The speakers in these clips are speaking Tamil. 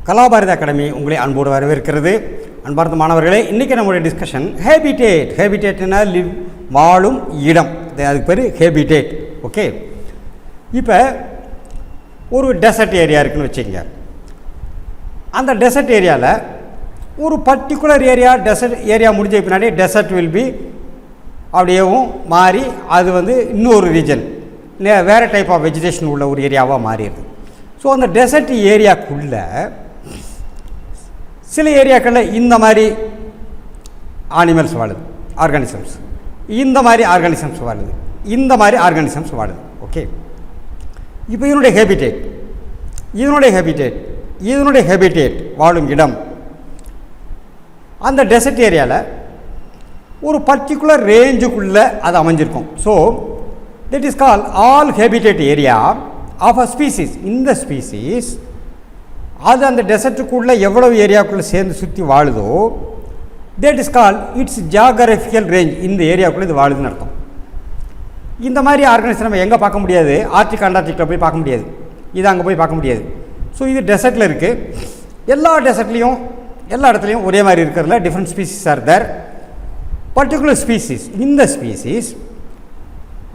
கலாபாரதி அகாடமி உங்களை அன்போடு வரவேற்கிறது. அன்பார்ந்த மாணவர்களே, இன்றைக்கி நம்மளுடைய டிஸ்கஷன் ஹேபிடேட்னா வாழும் இடம், அதுக்கு பேர் ஹேபிடேட். ஓகே, இப்போ ஒரு டெசர்ட் ஏரியா இருக்குதுன்னு வச்சுக்கோங்க. அந்த டெசர்ட் ஏரியாவில் ஒரு பர்டிகுலர் டெசர்ட் ஏரியா முடிஞ்ச பின்னாடி டெசர்ட் வில் பி அப்படியேவும் மாறி அது இன்னொரு ரீஜன் வேறு டைப் ஆஃப் வெஜிடேஷன் உள்ள ஒரு ஏரியாவாக மாறிடுது. ஸோ அந்த டெசர்ட் ஏரியாக்குள்ளே சில ஏரியாக்களில் இந்த மாதிரி அனிமல்ஸ் வாழுது, ஆர்கானிசம்ஸ், இந்த மாதிரி ஆர்கானிசம்ஸ் வாழுது, இந்த மாதிரி ஆர்கானிசம்ஸ் வாழுது. ஓகே, இப்போ இதனுடைய ஹேபிடேட் வாழும் இடம் அந்த டெசர்ட் ஏரியாவில் ஒரு பர்டிகுலர் ரேஞ்சுக்குள்ளே அது அமைஞ்சிருக்கும். So that is call all habitat area of a species. இந்த ஸ்பீசிஸ் அது அந்த டெசர்ட்டுக்குள்ளே எவ்வளவு ஏரியாவுக்குள்ளே சேர்ந்து சுற்றி வாழுதோ that is call its geographical range. இந்த ஏரியாவுக்குள்ளே இது வாழுதுன்னு அர்த்தம். இந்த மாதிரி ஆர்கனைசேஷன் நம்ம எங்கே பார்க்க முடியாது? ஆர்டிக் அண்டார்டிக்கில் போய் பார்க்க முடியாது, இது அங்கே போய் பார்க்க முடியாது. ஸோ இது டெசர்ட்டில் இருக்குது. எல்லா டெசர்ட்லேயும் எல்லா இடத்துலையும் ஒரே மாதிரி இருக்கிறதுல different species are there. Particular species, இந்த ஸ்பீசிஸ்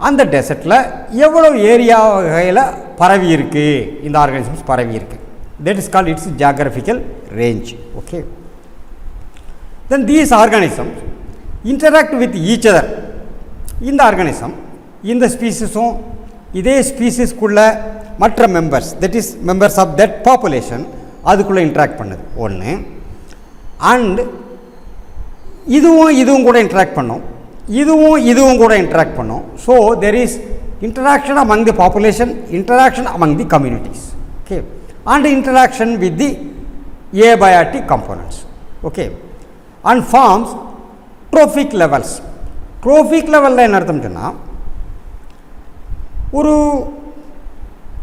அந்த டெசர்ட்டில் எவ்வளோ ஏரியா வகையில் பரவி இருக்குது, இந்த ஆர்கானிசம்ஸ் பரவி இருக்குது. That is called its geographical range. Okay, then these organisms interact with each other. இந்த ஆர்கானிசம் இந்த ஸ்பீசிஸும் இதே ஸ்பீசிஸ்க்குள்ள மற்ற members, that is members of that population, அதுக்குள்ளே இன்ட்ராக்ட் பண்ணுது ஒன்று. அண்ட் இதுவும் கூட இன்ட்ராக்ட் பண்ணும், இதுவும் கூட இன்ட்ராக்ட் பண்ணும். So there is interaction among the population, interaction among the communities. Okay, and interaction with the abiotic components. Okay, and forms trophic levels. Trophic லெவலில் என்ன அர்த்தம் சொன்னால்,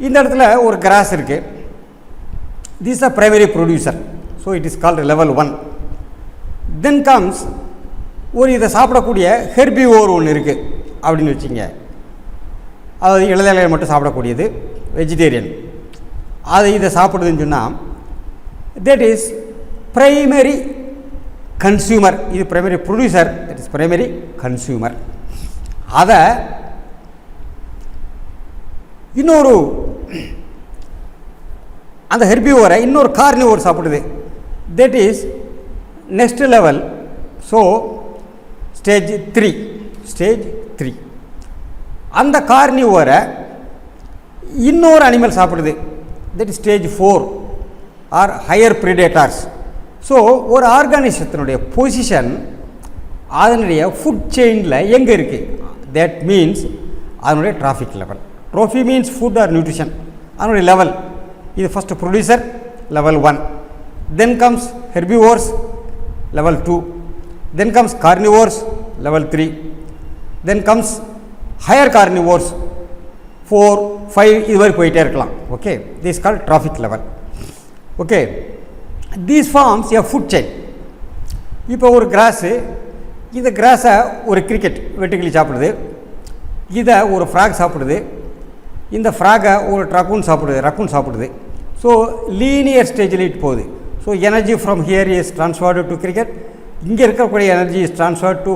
இந்த இடத்துல ஒரு கிராஸ் இருக்குது, this a primary producer, so it is called level 1. Then comes இதை சாப்பிடக்கூடிய ஹெர்பிவோர் ஒன்று இருக்குது அப்படின்னு வச்சுங்க. அதாவது இலைதலையை மட்டும் சாப்பிடக்கூடியது, வெஜிடேரியன், இதை சாப்பிடுதுன்னு சொன்னால் தட் இஸ் பிரைமரி கன்சியூமர். இது primary producer, that is primary consumer. அதை அந்த ஹெர்பிவோரை இன்னொரு கார்னிவோர் சாப்பிடுது, that is next level. So stage 3. அந்த கார்னிவோரை இன்னொரு அனிமல் சாப்பிடுது, that is stage 4 or higher predators. So ஒரு ஆர்கானிசத்தினுடைய பொசிஷன் அதனுடைய ஃபுட் செயினில் எங்கே இருக்குது, தட் மீன்ஸ் அதனுடைய trophic level. Trophy means food or nutrition. அதனுடைய லெவல் இது first producer level 1, then comes herbivores level 2, then comes carnivores level 3, then comes higher carnivores 4, 5 இது வரை போயிட்டே இருக்கலாம். Okay, this call trophic level. Okay, these forms a food chain. இப்போ ஒரு கிராஸு, இந்த கிராஸை ஒரு கிரிக்கெட் வெட்டுக்கிளி சாப்பிடுது, இதை ஒரு ஃப்ராக் சாப்பிடுது, இந்த ஃப்ராகை ஒரு ரக்கூன் சாப்பிடுது. ஸோ லீனியர் ஸ்டேஜில் இட் போகுது. So energy from here is transferred to cricket, இங்கே இருக்கக்கூடிய எனர்ஜி இஸ் ட்ரான்ஸ்ஃபர்ட் டு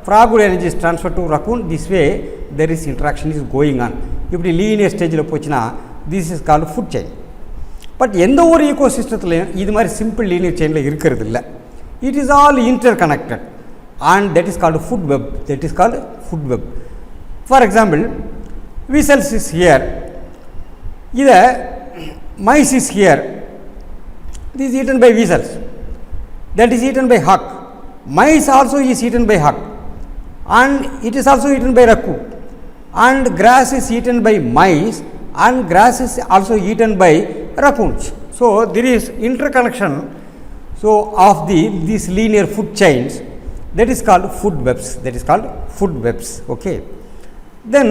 ஃப்ராகோட energy is transfer to raccoon. This way there is interaction is going on. இப்படி லீனியர் ஸ்டேஜில் போச்சுன்னா this is called food chain. But எந்த ஒரு ஈகோ சிஸ்டத்துலையும் இது மாதிரி சிம்பிள் லீனியர் செயினில் இருக்கிறது இல்லை. It is all inter connected and that is called food web. For example, weasels is here, இதை mice is here, this is eaten by weasels, that is eaten by hawk, mice also is eaten by hawk, and it is also eaten by raccoon, and grass is eaten by mice, and grass is also eaten by raccoons. So there is interconnection of these linear food chains, that is called food webs. Okay, then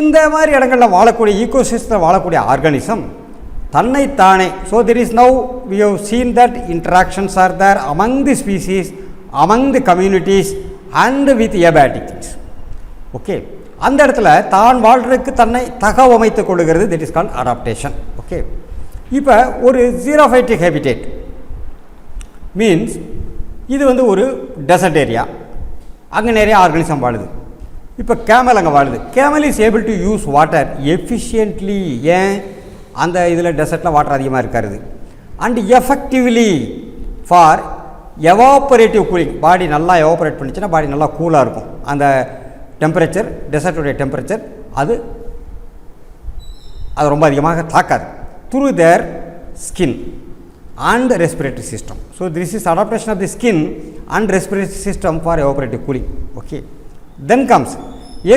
இந்த மாதிரி இடங்களில் வாழக்கூடிய ஈகோசிஸ்டத்தில் வாழக்கூடிய ஆர்கானிசம் தன்னைத்தானே, so there is now we have seen that interactions are there among the species, among the communities and with abiotic things. Okay, அந்த இடத்துல தான் வாழ்றதுக்கு தன்னை தகவமைத்துக் கொள்ளுகிறது, that is called adaptation. Okay, இப்போ ஒரு ஜீரோஃபைட்டிக் ஹேபிடேட் மீன்ஸ் இது வந்து ஒரு டெசர்ட் ஏரியா, அங்கே நிறைய ஆர்கானிசம் வாழுது. இப்போ கேமல் அங்கே வாழுது. Camel is able to use water efficiently. ஏன்? அந்த இதில் டெசர்ட்டில் வாட்டர் அதிகமாக இருக்காது. And effectively for evaporative cooling. Body நல்லா எவாப்பரேட் பண்ணிச்சுன்னா பாடி நல்லா கூலாக இருக்கும். அந்த டெம்பரேச்சர், டெசர்ட்டுடைய டெம்பரேச்சர் அது ரொம்ப அதிகமாக தாக்காது. Through their skin and respiratory system. So this is adaptation of the skin and respiratory system for evaporative cooling. Okay. Then comes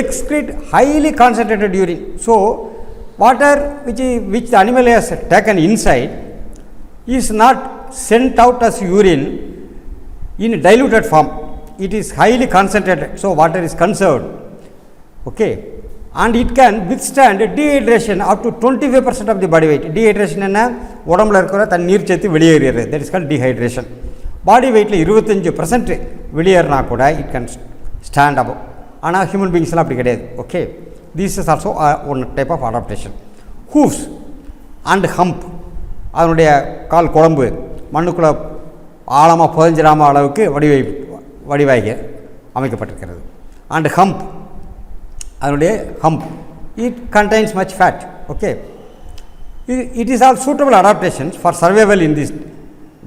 excrete highly concentrated urine. So water which the animal has taken inside is not sent out as urine in diluted form. It is highly concentrated. So water is conserved. Okay. And it can withstand dehydration up to 25% of the body weight. Dehydration என்ன? உடம்புல இருக்கிற தண்ணீர் சேர்த்து வெளியேறுறது. That is called dehydration. பாடி வெயிட்டில் 25% வெளியேறினா கூட இட் கேன் ஸ்டாண்ட் அபவ். ஆனால் ஹியூமன் பீயிங்ஸ்லாம் அப்படி கிடையாது. Okay, this is also one type of adaptation. Hooves and hump, அதனுடைய கால் குழம்பு மண்ணுக்குள்ளே ஆழமாக புதஞ்சிடாமல் அளவுக்கு வடிவாக அமைக்கப்பட்டிருக்கிறது. அண்ட் ஹம்ப், அதனுடைய hump, it contains much fat. Okay, it is all suitable adaptations for survival in this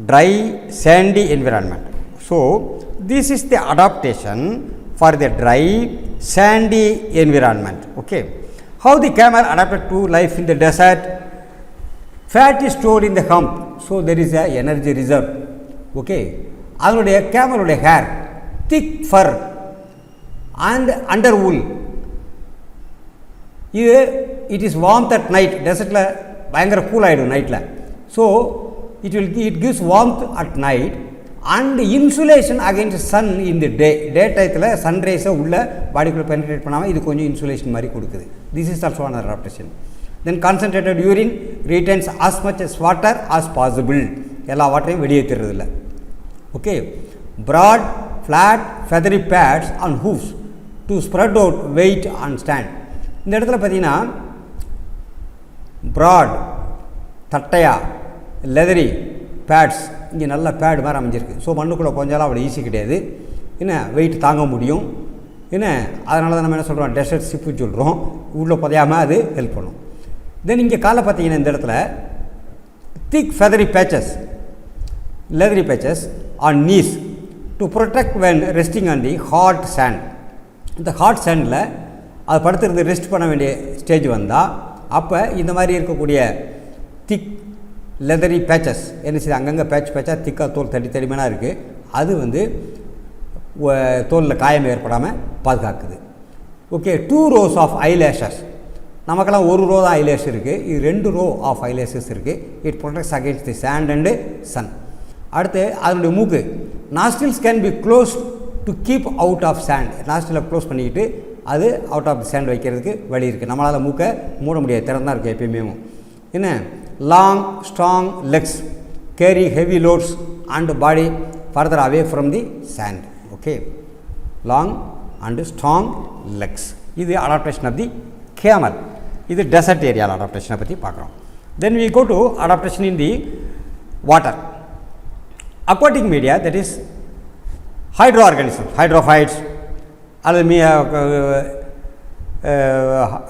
dry sandy environment. So this is the adaptation for the dry sandy environment. Okay, how the camel adapted to life in the desert? Fat is stored in the hump, so there is a energy reserve. Okay, அதனுடைய கேமலுடைய hair thick fur and under wool. இது it is warmth at night. டெசர்ட்டில் பயங்கர கூல் ஆகிடும் நைட்டில். So it gives warmth at night and insulation against sun in the day டயத்தில் சன்ரைஸை உள்ள பாடிக்குள்ளே பெனிட்ரேட் பண்ணாமல் இது கொஞ்சம் இன்சுலேஷன் மாதிரி கொடுக்குது. This is also an adaptation. Then concentrated urine retains as much as water as possible. எல்லா வாட்டரையும் வெளியேற்றுறது இல்லை. Okay, broad flat feathery pads and hooves to spread out weight and stand. இந்த இடத்துல பார்த்தீங்கன்னா ப்ராட் தட்டையா, லெதரி பேட்ஸ், இங்கே நல்ல பேட் மாதிரி அமைஞ்சிருக்கு. ஸோ மண்ணுக்குள்ளே கொஞ்சம் அவ்வளோ ஈஸி கிடையாது. என்ன வெயிட் தாங்க முடியும். என்ன அதனால தான் நம்ம என்ன சொல்கிறோம், டெசர்ட் ஷிப்புன்னு சொல்கிறோம். உள்ளே புதையாமல் அது ஹெல்ப் பண்ணும். தென் இங்கே காலை பார்த்தீங்கன்னா இந்த இடத்துல thick feathery patches, leathery patches on knees to protect when resting on the hot sand. இந்த ஹாட் சேண்டில் அது படுத்துறது ரெஸ்ட் பண்ண வேண்டிய ஸ்டேஜ் வந்தால் அப்போ இந்த மாதிரி இருக்கக்கூடிய திக் லெதரி பேச்சஸ் என்ன செய்யுது, அங்கங்கே பேச்சாக திக்காக தோல் தடிமனாக இருக்குது. அது வந்து தோலில் காயம் ஏற்படாமல் பாதுகாக்குது. Okay, 2 rows of eyelashes. நமக்கெல்லாம் 1 row தான் ஐலேஷ் இருக்குது. இது 2 row ஆஃப் ஐலேஷஸ் இருக்குது. It protects against the sand and sun. அடுத்து அதனுடைய மூக்கு, nostrils can be close to keep out of sand. நாஸ்ட்ரிலை க்ளோஸ் பண்ணிக்கிட்டு அது அவுட் ஆஃப் தி சேண்ட் வைக்கிறதுக்கு வழி இருக்குது. நம்மளால் மூக்கை மூட முடியாது, திறந்தான் இருக்குது எப்பயுமே. என்ன, long strong legs carry heavy loads and body further away from the sand. Okay, long and strong legs. இது அடாப்டேஷன் ஆஃப் தி கேமல். இது டெசர்ட் ஏரியாவில் அடாப்டேஷனை பற்றி பார்க்குறோம். Then we go to adaptation in the water. Aquatic media, that is hydro organism, hydrophytes அல்லது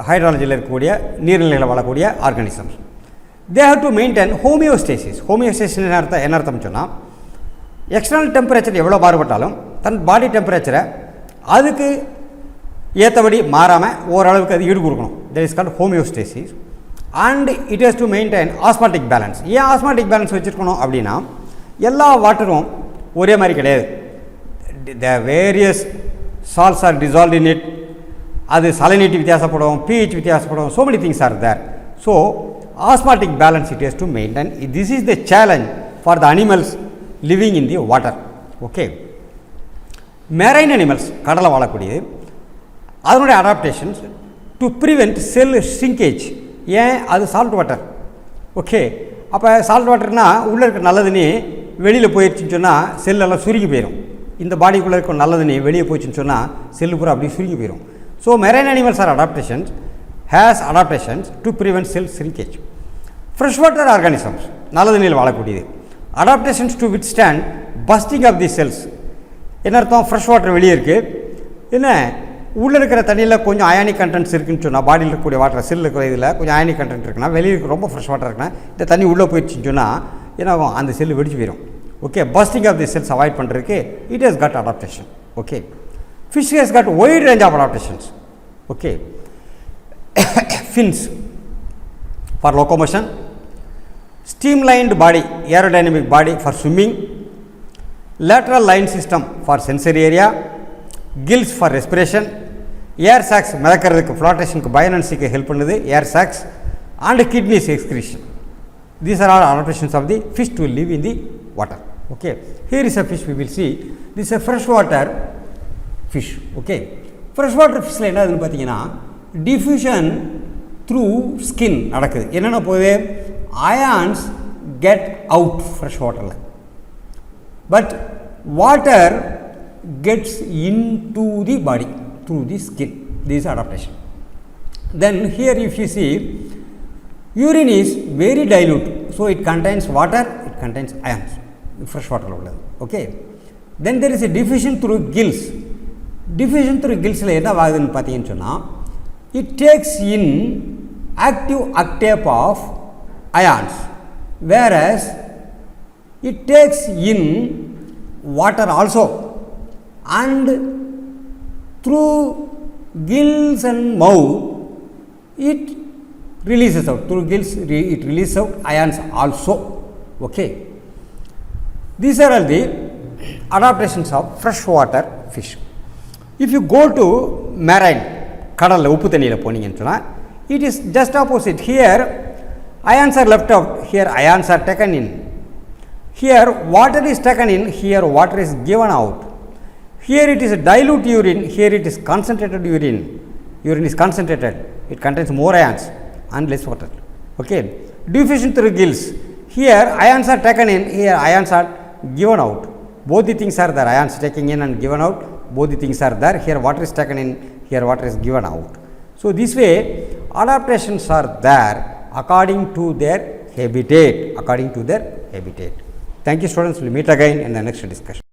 ஹைட்ராலஜியில் இருக்கக்கூடிய நீர்நிலைகளில் வாழக்கூடிய organisms. They have to maintain homeostasis. Homeostasis என்ன அர்த்தம் சொன்னால், எக்ஸ்டர்னல் டெம்பரேச்சர் எவ்வளோ மாறுபட்டாலும் தன் பாடி டெம்பரேச்சரை அதுக்கு ஏற்றபடி மாறாமல் ஓரளவுக்கு அது ஈடு கொடுக்கணும். That is called homeostasis. And it has to maintain osmotic balance. ஏன் ஆஸ்மாட்டிக் பேலன்ஸ் வச்சுருக்கணும் அப்படின்னா, எல்லா வாட்டரும் ஒரே மாதிரி கிடையாது. The various salts are dissolved in it. அது salinity வித்தியாசப்படும், pH வித்தியாசப்படும். So many things are there. So osmotic balance it has to maintain. This is the challenge for the animals living in the water. Okay, marine animals கடலில் வாழக்கூடியது, அதனுடைய adaptations to prevent cell shrinkage. ஏன், அது சால்ட் வாட்டர். ஓகே, அப்போ சால்ட் வாட்டர்னால் உள்ளே இருக்க நல்லதுன்னு வெளியில் போயிடுச்சுன்னு சொன்னால் செல்லெல்லாம் சுருங்கி போயிடும். இந்த பாடிக்குள்ளே இருக்க நல்லதுன்னு வெளியே போச்சுன்னு சொன்னால் செல்லு பூரா அப்படியே சுருங்கி போயிடும். So marine animals are adaptations has adaptations to prevent cell shrinkage. Fresh water organisms நல்ல தண்ணியில் வாழக்கூடியது. Adaptations to withstand bursting of the cells. என்ன அர்த்தம்? ஃப்ரெஷ் வாட்டர் வெளியே இருக்குது, என்ன உள்ளே இருக்கிற தண்ணியில் கொஞ்சம் அயானிக் கண்டென்ட்ஸ் இருக்குன்னு சொன்னால், பாடியில் இருக்கக்கூடிய வாட்டர் செல்லில் இருக்கிற இதில் கொஞ்சம் அயானிக் கண்டென்ட் இருக்குன்னா, வெளியே இருக்க ரொம்ப ஃப்ரெஷ் வாட்டர் இருக்குன்னா இந்த தண்ணி உள்ளே போயிடுச்சுன்னு சொன்னால் என்ன ஆகும்? அந்த செல்லு வெடிச்சு போயிடும். Okay, bursting of the cells avoid பண்ணுறதுக்கு it has got adaptation. Okay, fish has got wide range of adaptations. Okay, fins for locomotion, streamlined body, aerodynamic body for swimming, lateral line system for sensory area, gills for respiration, air sacs மிதக்கிறதுக்கு ஃப்ளாட்டேஷனுக்கு பயோனன்சிக்கு ஹெல்ப் பண்ணுது air sacs, and kidneys excretion. These are all adaptations of the fish to live in the water. Okay, here is a fish we will see. This is a freshwater fish. Okay, freshwater fish என்ன ஆகுதுன்னு பார்த்தீங்கன்னா டிஃப்யூஷன் த்ரூ ஸ்கின் நடக்குது. என்னென்ன போகுது? அயான்ஸ் கெட் அவுட் ஃப்ரெஷ் வாட்டரில், but water gets into the body through the skin. This is adaptation. Then here if you see, urine is very dilute, so it contains water, it contains ions, fresh water உள்ளது. Okay, then there is a diffusion through gills. Diffusion through gills ல என்ன ஆகுதுன்னு பார்த்தீங்கன்னு சொன்னால், it takes in active octave of ions, whereas it takes in water also, and through gills and mouth it releases out, through gills it releases out ions also. Okay, these are all the adaptations of freshwater fish. If you go to marine, கடலில் உப்பு தண்ணியில் போனீங்கன்னு சொன்னால், it is just opposite. Here ions are left out, here ions are taken in. Here water is taken in, here water is given out. Here it is dilute urine, here it is concentrated urine. Urine is concentrated, it contains more ions and less water. Okay, diffusion through gills. Here ions are taken in, here ions are given out. Both the things are there, ions taking in and given out, both the things are there. Here water is taken in, here water is given out. So this way adaptations are there according to their habitat, according to their habitat. Thank you students, we will meet again in the next discussion.